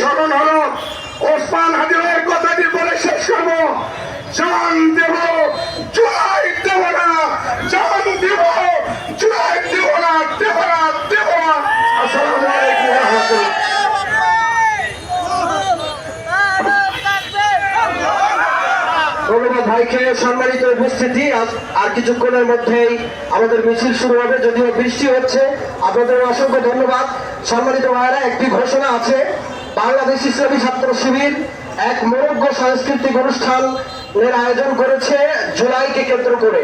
স্মরণ হলো ওসমান হাদির কথাটি বলে শেষ করবো। জান দেব জুলাই দেব না, জান দেব জুলাই দেব না, দেব না, দেব না। আসসালামু আলাইকুম ওয়া রাহমাতুল্লাহ। ধন্যবাদ ভাইকে। সম্মানিত উপস্থিতি, আর কিছুক্ষণের মধ্যেই আমাদের মিছিল শুরু হবে, যদিও বৃষ্টি হচ্ছে। আপনাদের অসংখ্য ধন্যবাদ। সম্মানিত ভাইয়েরা, একটি ঘোষণা আছে। বাংলাদেশ ইসলামী ছাত্র শিবির এক মনোজ্ঞ সাংস্কৃতিক অনুষ্ঠানের আয়োজন করেছে জুলাইকে কেন্দ্র করে।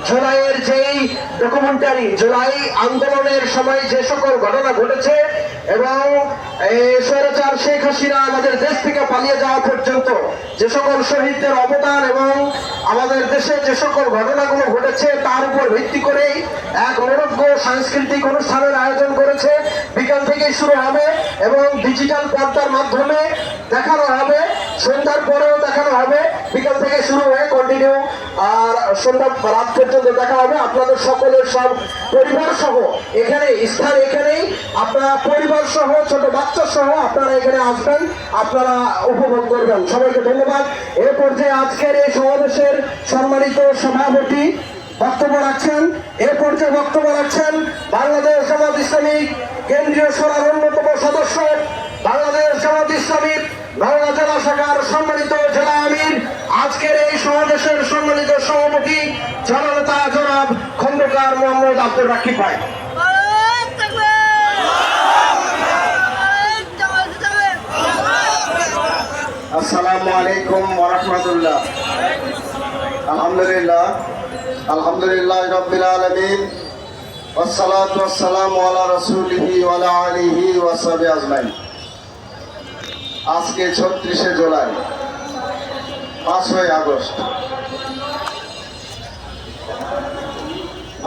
জুলাইয়ের যেই ডকুমেন্টারি, জুলাই আন্দোলনের সময় যে সকল ঘটনা ঘটেছে এবং স্বৈরাচার শেখ হাসিনা আমাদের দেশ থেকে পালিয়ে যাওয়া পর্যন্ত যে সকল শহীদদের অবদান এবং আমাদের দেশে যে সকল ঘটনাগুলো ঘটেছে তার উপর ভিত্তি করেই এক মনোজ্ঞ সাংস্কৃতিক অনুষ্ঠানের আয়োজন করেছে। বিকাল থেকে শুরু হবে এবং ডিজিটাল পর্দার মাধ্যমে দেখানো হবে, সন্ধ্যার পরেও দেখানো হবে। বিকাল থেকে শুরু হয়ে কন্টিনিউ আর সন্ধ্যা রাত পর্যন্ত দেখা হবে। আপনাদের সকলের সব পরিবার সহ এখানে স্থান, এখানেই আপনারা পরিবার সহ ছোট বাচ্চা সহ আপনারা এখানে আসবেন, আপনারা উপভোগ করবেন। সবাইকে ধন্যবাদ। এ পর্যায়ে আজকের এই সমাবেশের সম্মানিত সভাপতি বক্তব্য রাখছেন। এ পর্যায়ে বক্তব্য রাখছেন বাংলাদেশ জামাত ইসলামী কেন্দ্রীয় শোরার অন্যতম সদস্য, বাংলাদেশ জামাত ইসলামী নওগাঁ জেলা শাখার সম্মানিত জেলা আমির, আজকের এই সমাবেশের সম্মানিত সভাপতি জননেতা জনাব খন্দকার মোহাম্মদ আব্দুর রাকিব ভাই। আসসালামু আলাইকুম ওয়া রাহমাতুল্লাহ। আলহামদুলিল্লাহ, আলহামদুলিল্লাহ রাব্বিল আলামিন, ওয়াসসালাতু ওয়াসসালামু আলা রাসূলিহি ওয়া আলা আলিহি ওয়া সাহবিহি আজমাইন। আজকে ৩৬শে জুলাই, ৫ই আগস্ট,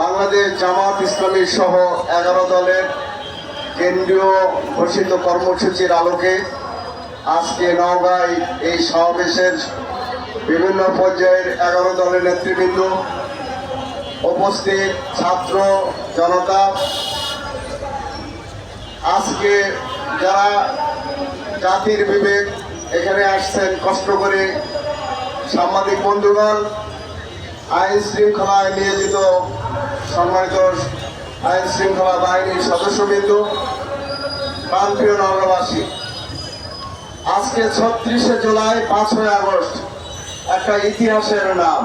বাংলাদেশ জামাত ইসলামী সহ ১১ দলের কেন্দ্রীয় ঘোষিত কর্মসূচির আলোকে আজকে নওগাঁয় এই সমাবেশের বিভিন্ন পর্যায়ের ১১ দলের নেতৃবৃন্দ উপস্থিত, ছাত্র জনতা, আজকে যারা জাতির বিবেক এখানে আসছেন কষ্ট করে, সাংবাদিক বন্ধুগণ, আইন শৃঙ্খলায় নিয়োজিত সম্মানিত আইন শৃঙ্খলা বাহিনীর সদস্যবৃন্দ, প্রাণপ্রিয় নগরবাসী, আজকে ৩৬শে জুলাই, ৫ই আগস্ট একটা ইতিহাসের নাম।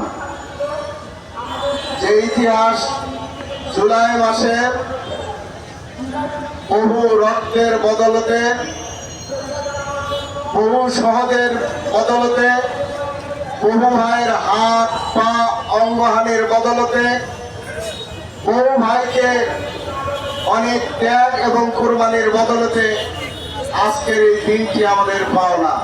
যে ইতিহাস জুলাই মাসে বহু রক্তের বদলতে, বহু শহীদের বদলতে, বহু ভাইয়ের হাত পা অঙ্গহানির বদলতে, বহু ভাইকে অনেক ত্যাগ এবং কুরবানির বদলতে আজকের এই দিনটি আমাদের পাওনা।